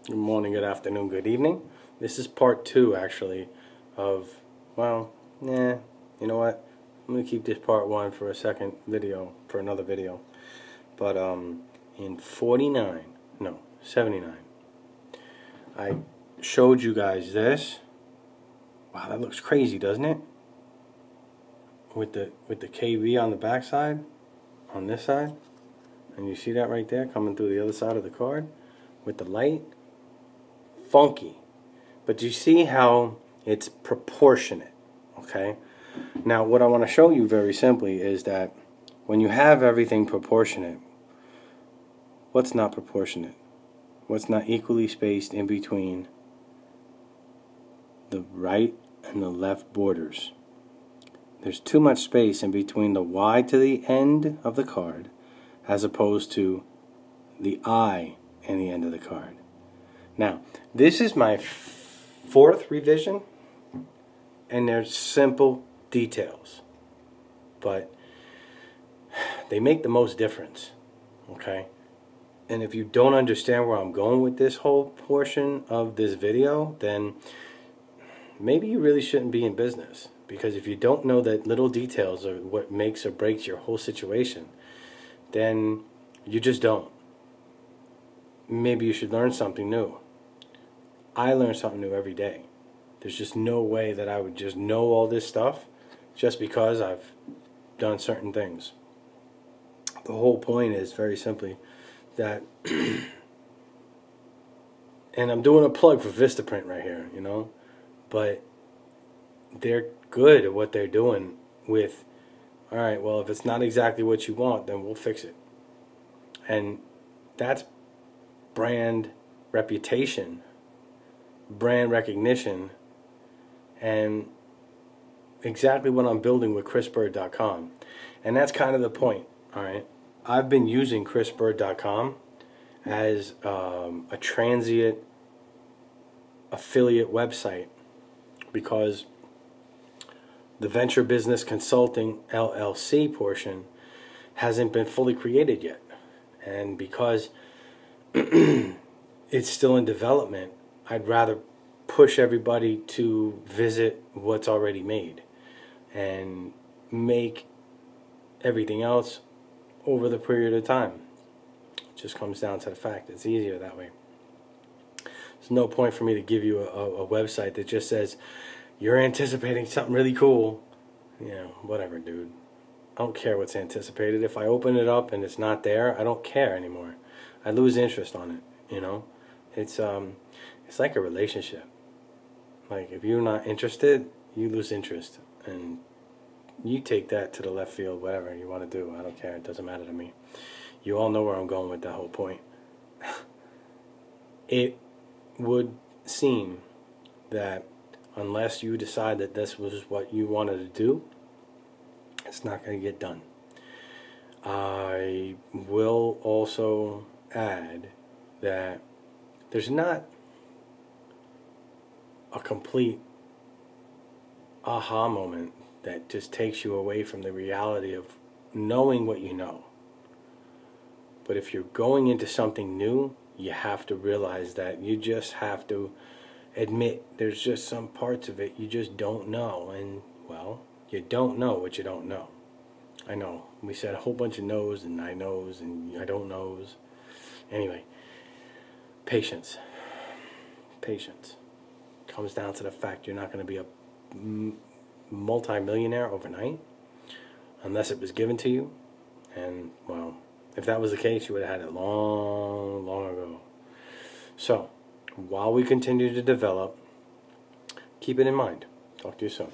Good morning, good afternoon, good evening. This is part 2 actually of, well, you know what? I'm going to keep this part 1 for a second video, for another video. But in 79, I showed you guys this. Wow, that looks crazy, doesn't it? With the KV on the back side, on this side. And you see that right there coming through the other side of the card with the light. Funky, but you see how it's proportionate. Okay, now what I want to show you very simply is that when you have everything proportionate, what's not proportionate? What's not equally spaced in between the right and the left borders? There's too much space in between the Y to the end of the card as opposed to the I and the end of the card. Now, this is my 4th revision, and they're simple details, but they make the most difference, okay? And if you don't understand where I'm going with this whole portion of this video, then maybe you really shouldn't be in business, because if you don't know that little details are what makes or breaks your whole situation, then you just don't. Maybe you should learn something new. I learn something new every day. There's just no way that I would just know all this stuff just because I've done certain things. The whole point is very simply that, and I'm doing a plug for Vistaprint right here, you know, but they're good at what they're doing with, alright, well, if it's not exactly what you want, then we'll fix it. And that's brand reputation, brand recognition, and exactly what I'm building with chrisbird.com. And that's kind of the point. Alright, I've been using chrisbird.com as a transient affiliate website because the Venture Business Consulting LLC portion hasn't been fully created yet, and because it's still in development, I'd rather push everybody to visit what's already made and make everything else over the period of time. It just comes down to the fact it's easier that way. There's no point for me to give you a website that just says you're anticipating something really cool. You know, whatever, dude. I don't care what's anticipated. If I open it up and it's not there, I don't care anymore. I lose interest on it, you know. It's like a relationship. Like, if you're not interested, you lose interest, and you take that to the left field, whatever you want to do. I don't care. It doesn't matter to me. You all know where I'm going with that whole point. It would seem that unless you decide that this was what you wanted to do, it's not going to get done. I will also add that there's not a complete aha moment that just takes you away from the reality of knowing what you know. But if you're going into something new, you have to realize that you just have to admit there's just some parts of it you just don't know. And, well, you don't know what you don't know. I know. We said a whole bunch of no's and I knows and I don't knows. Anyway, patience. Patience. Comes down to the fact you're not going to be a multi-millionaire overnight unless it was given to you. And, well, if that was the case, you would have had it long, long ago. So, while we continue to develop, keep it in mind. Talk to you soon.